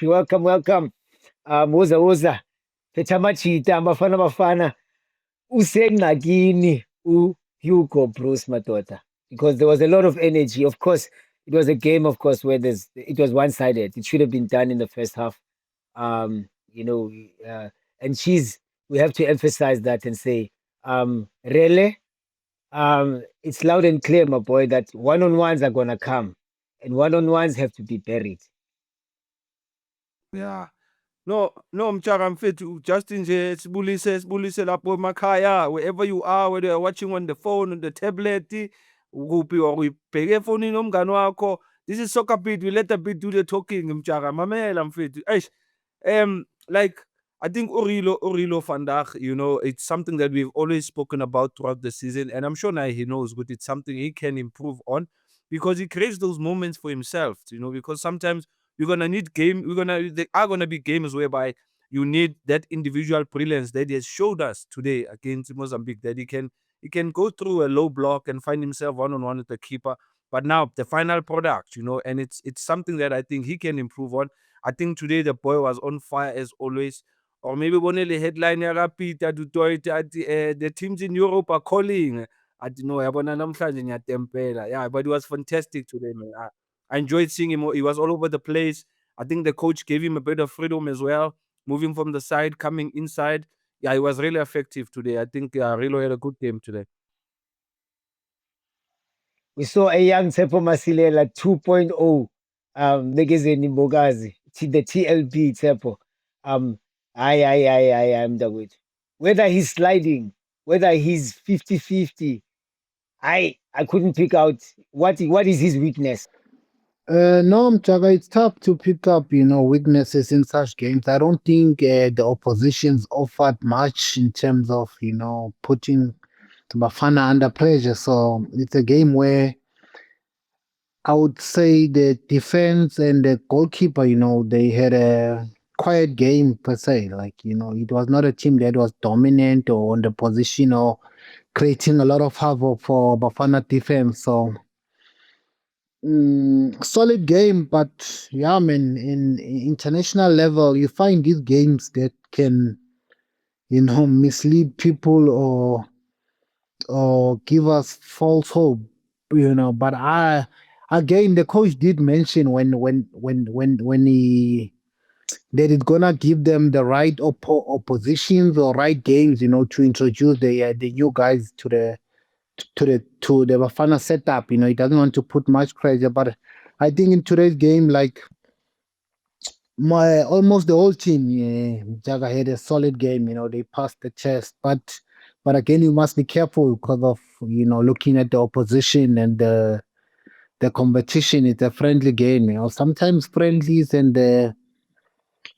welcome, welcome. Woza, phetha amajita, Bafana Bafana. Usengxakini Hugo Broos madoda, because there was a lot of energy. Of course, it was a game, of course, where it was one-sided. It should have been done in the first half. Um, you know, and Cheez, we have to emphasize that and say, Rele, it's loud and clear, my boy, that one-on-ones are gonna come, and one-on-ones have to be buried. Yeah. No, Umjaka mfethu, just nje sibulise lapho emakhaya, wherever you are, whether you're watching on the phone, on the tablet, kuphi or uyibheke efonini nomngani wakho. This is SoccerBeat. We let the beat do the talking, Umjaka. Mamela mfethu. Eish. Like I think Orilo vandag, it's something that we've always spoken about throughout the season, and I'm sure now he knows, but it's something he can improve on because he creates those moments for himself, because sometimes you're gonna need there are gonna be games whereby you need that individual brilliance that he has showed us today against Mozambique, that he can go through a low block and find himself one-on-one with the keeper. But now the final product, and it's something that I think he can improve on. I think today the boy was on fire as always. Or maybe bonele headline yaka Peter du Toit at the teams in Europe are calling. I don't know, yabona namhlanje ngiyatempela. Yeah, but it was fantastic today, man. I enjoyed seeing him. He was all over the place. I think the coach gave him a bit of freedom as well, moving from the side, coming inside. Yeah, he was really effective today. I think Relo had a good game today. We saw a young Tsepo Masilela 2.0, Negezeni Mbogazi, the TLB Tsepo. I'm the good. Whether he's sliding, whether he's 50-50, I couldn't pick out what is his weakness. No, Mchaka, it's tough to pick up, weaknesses in such games. I don't think the opposition's offered much in terms of, putting the Bafana under pressure. So it's a game where I would say the defense and the goalkeeper, they had a quiet game per se. Like, it was not a team that was dominant or on the position or creating a lot of havoc for Bafana defense. So solid game, but yeah, man, in international level, you find these games that can, mislead people or give us false hope, But again, the coach did mention when he that it's gonna give them the right oppositions or right games, to introduce the new guys to the Bafana setup. He doesn't want to put much pressure, but I think in today's game, like my almost the whole team, yeah, Jaga had a solid game. They passed the test, but again, you must be careful because of looking at the opposition and the competition. It's a friendly game. Sometimes friendlies and the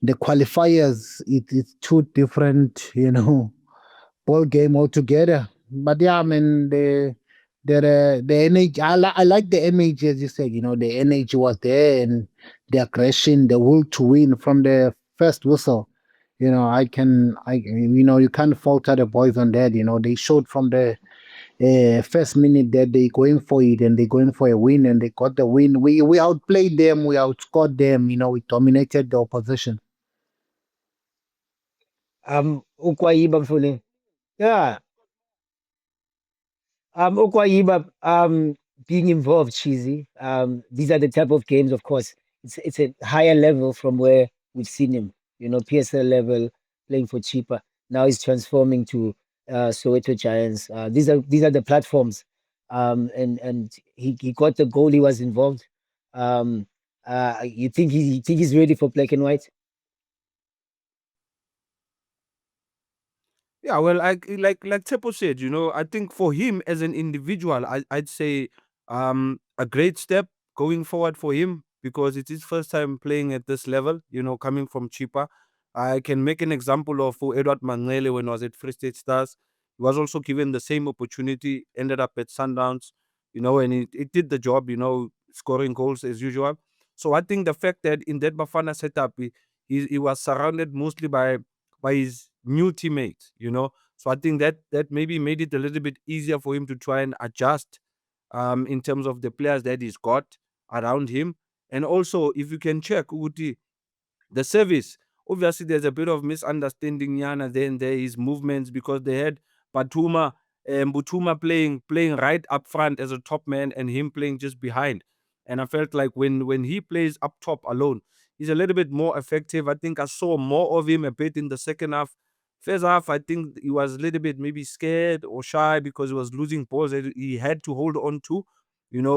qualifiers, it's two different ball game altogether. But yeah, I mean the energy. I like the energy, as you said. The energy was there and the aggression, the will to win from the first whistle. You can't falter the boys on that. They showed from the first minute that they going for it and they going for a win and they got the win. We outplayed them, we outscored them. We dominated the opposition. Ukwayiba mfuleni. Yeah. Okwayiba, being involved, Cheesy. These are the type of games, of course. It's a higher level from where we've seen him. PSL level, playing for cheaper. Now he's transforming to Soweto Giants. These are the platforms. And he got the goal. He was involved. You think he's ready for black and white? Yeah, well, like Tsepo said, I think for him as an individual, I'd say a great step going forward for him because it's his first time playing at this level, coming from cheaper. I can make an example of Edward Manele when he was at Free State Stars. He was also given the same opportunity, ended up at Sundowns, and it did the job, scoring goals as usual. So I think the fact that in that Bafana setup, he was surrounded mostly by his new teammates, So I think that maybe made it a little bit easier for him to try and adjust in terms of the players that he's got around him. And also, if you can check, Uti, The service, obviously, there's a bit of misunderstanding Yana then there his movements because they had Batuma and Butuma playing right up front as a top man and him playing just behind. And I felt like when he plays up top alone, he's a little bit more effective. I think I saw more of him a bit in the second half. First half, I think he was a little bit maybe scared or shy because he was losing balls that he had to hold on to.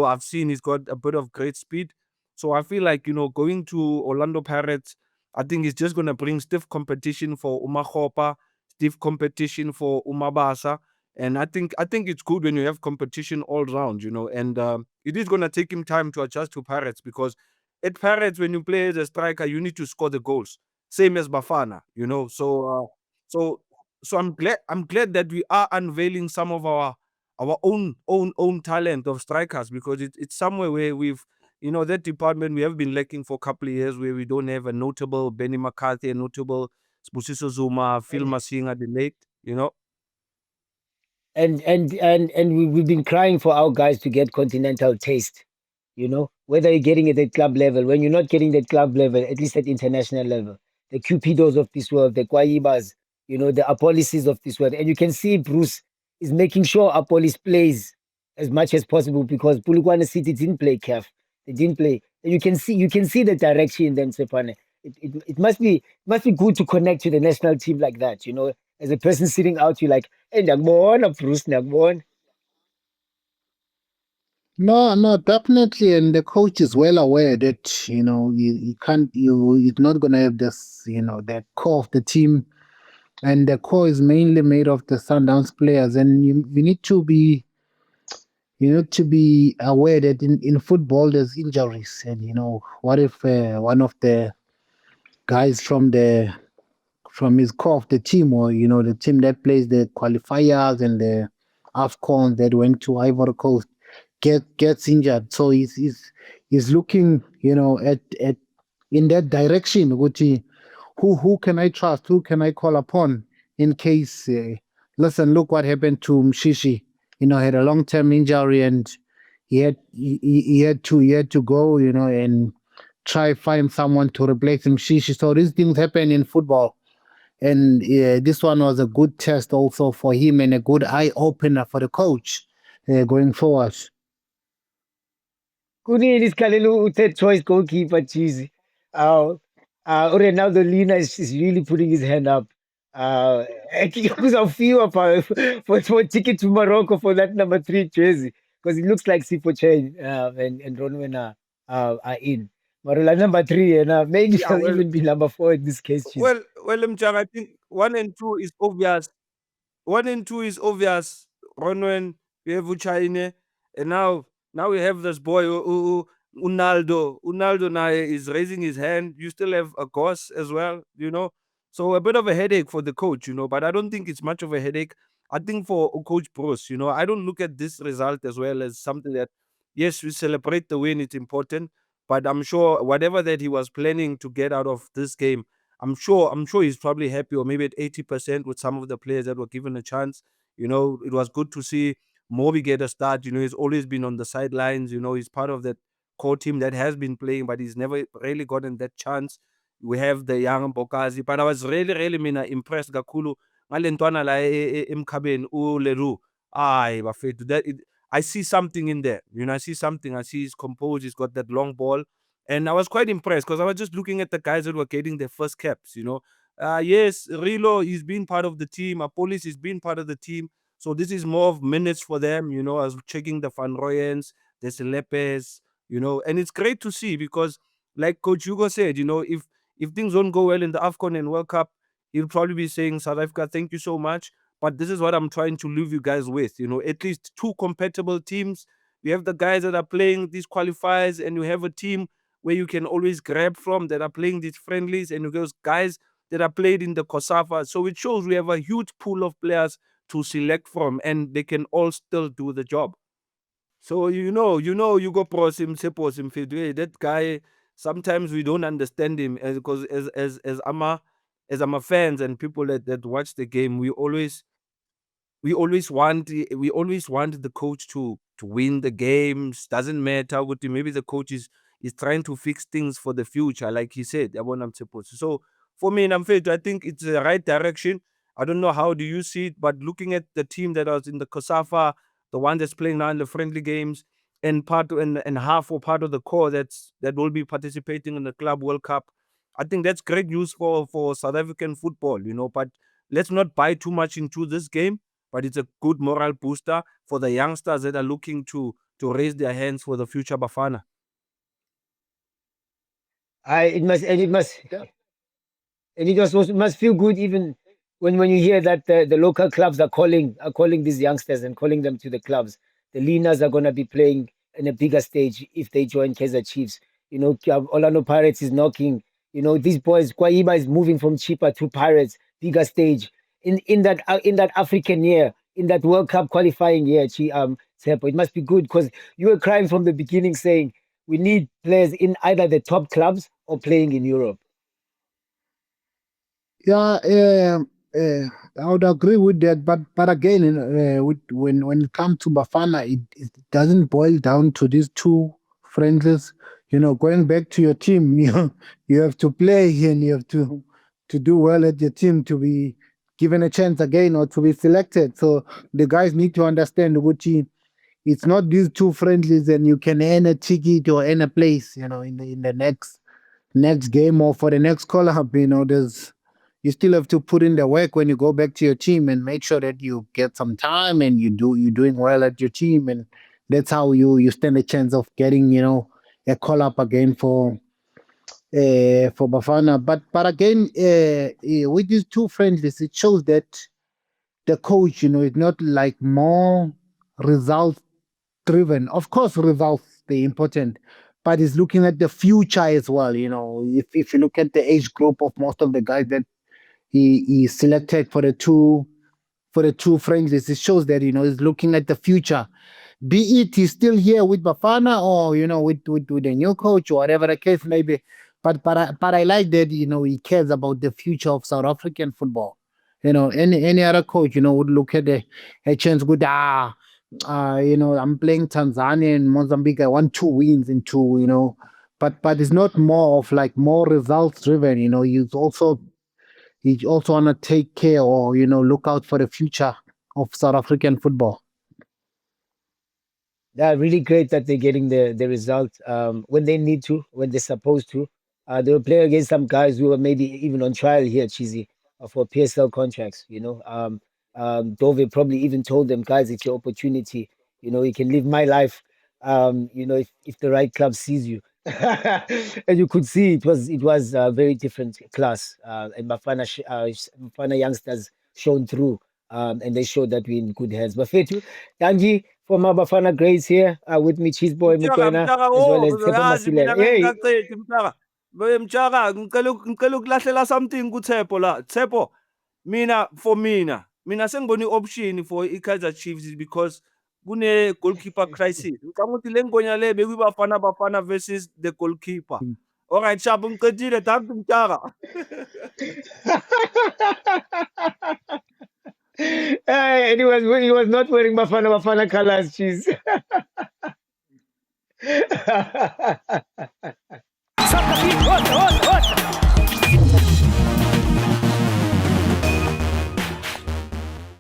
I've seen he's got a bit of great speed. So I feel like, going to Orlando Pirates, I think it's just going to bring stiff competition for Umahopa, stiff competition for Umabasa. And I think it's good when you have competition all round, and it is going to take him time to adjust to Pirates because at Pirates, when you play as a striker, you need to score the goals, same as Bafana. So so I'm glad that we are unveiling some of our own talent of strikers because it's somewhere where that department we have been lacking for a couple of years where we don't have a notable Benny McCarthy, a notable Spusiso Zuma, Phil And Masinga the late. we've been crying for our guys to get continental taste. Whether you're getting it at club level, when you're not getting that club level, at least at international level, the Cupidos of this world, the Kwayibas, the Apolises of this world. And you can see Bruce is making sure Apolis plays as much as possible because Pulukwane City didn't play CAF. They didn't play. And you can see the direction in them, Sepane. It must be good to connect to the national team like that. As a person sitting out, you're like, hey, Nagbon, Bruce, Nagbon. No, no, definitely, and the coach is well aware that you can't you're not gonna have this the core of the team, and the core is mainly made of the Sundowns players, and you need to be aware that in football there's injuries, and what if one of the guys from his core of the team, or the team that plays the qualifiers and the AFCON that went to Ivory Coast, gets injured. So he's looking, at in that direction. Who can I trust? Who can I call upon in case? Listen, look what happened to Mshishi. Had a long term injury, and he had to go. And try find someone to replace Mshishi. So these things happen in football, and this one was a good test also for him and a good eye opener for the coach going forward. Kuni Kalelu third choice goalkeeper Cheez. Ronaldo Lina is really putting his hand up. Because I feel for ticket to Morocco for that number 3 jersey because it looks like Sipo Chain and Ronwena are in. Marula number 3 and maybe Yeah, he'll even be number 4 in this case, Cheez. Mjaka, I think 1 and 2 is obvious. 1 and 2 is obvious. Ronwen, we have Uchine, and now we have this boy Unaldo. Unaldo now is raising his hand. You still have a Goss as well. So a bit of a headache for the coach, but I don't think it's much of a headache. I think for Coach Bros, I don't look at this result as well as something that, yes, we celebrate the win, it's important, but I'm sure whatever that he was planning to get out of this game, I'm sure he's probably happy or maybe at 80% with some of the players that were given a chance. It was good to see Moby get a start. He's always been on the sidelines. He's part of that core team that has been playing, but he's never really gotten that chance. We have the young Bokazi, but I was really, really mina impressed Gakulu. Ngalentwana la emkhabeni uLeroux. Ay, bafethu, I see something in there. I see something. I see he's composed. He's got that long ball. And I was quite impressed because I was just looking at the guys that were getting their first caps. Yes, Rilo, he's been part of the team. Apolis, he's been part of the team. So this is more of minutes for them. I was checking the Van Royens, the Selepes, and it's great to see because, like Coach Hugo said, if things don't go well in the AFCON and World Cup, he'll probably be saying, South Africa, thank you so much. But this is what I'm trying to leave you guys with. At least two compatible teams. You have the guys that are playing these qualifiers, and you have a team where you can always grab from that are playing these friendlies, and those guys that are played in the COSAFA. So it shows we have a huge pool of players to select from, and they can all still do the job. So Hugo Broos, Tsepo, that guy. Sometimes we don't understand him because as I'm a fans and people that watch the game, we always want the coach to win the games. Doesn't matter what maybe the coach is trying to fix things for the future, like he said. So for me, I think it's the right direction. I don't know how do you see it, but looking at the team that was in the COSAFA, the one that's playing now in the friendly games, and and half or part of the core that will be participating in the Club World Cup. I think that's great news for South African football, But let's not buy too much into this game. But it's a good moral booster for the youngsters that are looking to raise their hands for the future Bafana. It must. And it must feel good even when you hear that the local clubs are calling these youngsters and calling them to the clubs. The leaners are gonna be playing in a bigger stage if they join Kaizer Chiefs. Orlando Pirates is knocking. These boys, Kwayiba is moving from cheaper to Pirates, bigger stage. In that African year, in that World Cup qualifying year, Tsepo, it must be good because you were crying from the beginning saying we need players in either the top clubs or playing in Europe. Yeah, I would agree with that, but again, when it comes to Bafana, it doesn't boil down to these two friendlies. Going back to your team, you have to play and you have to do well at your team to be given a chance again or to be selected. So the guys need to understand which it's not these two friendlies and you can earn a ticket or earn a place, in the next game or for the next call up. There's you still have to put in the work when you go back to your team and make sure that you get some time and you're doing well at your team, and that's how you stand a chance of getting a call up again for Bafana. But again, with these two friendlies, it shows that the coach, is not like more results driven. Of course, results they important, but is looking at the future as well. If you look at the age group of most of the guys that he selected for the two friendlies, it shows that he's looking at the future. Be it he's still here with Bafana or with a new coach or whatever the case may be. But I like that he cares about the future of South African football. Any other coach would look at a chance good I'm playing Tanzania and Mozambique. I want two wins in two. But it's not more of like more results driven. You also want to take care or look out for the future of South African football. Yeah, really great that they're getting the result when they need to, when they're supposed to. They were playing against some guys who were maybe even on trial here, Cheesy, for PSL contracts. Dove probably even told them, guys, it's your opportunity. You can live my life. If the right club sees you, and you could see it was a very different class. And Bafana youngsters shone through, and they showed that we're in good hands. But Fetu, Danji from Bafana Grace here with me, Cheezboy Mokoena, Mtshaka, as well oh, as Tsepo uyazi Masilela. mina ngeke Hey, ngicacethi Mtshaka. Mtshaka, ngicela ukulahlela something kuTshepo la. Tshepo, mina sengibona i-option for i-Kaizer Chiefs because kune-goalkeeper crisis. Ngicabanga ukuthi le ngonya le bekuyiBafana Bafana versus the goalkeeper. Alright, sharp ngiqedile, thank you Mtshaka. hey, and he was not wearing Bafana colors, cheese.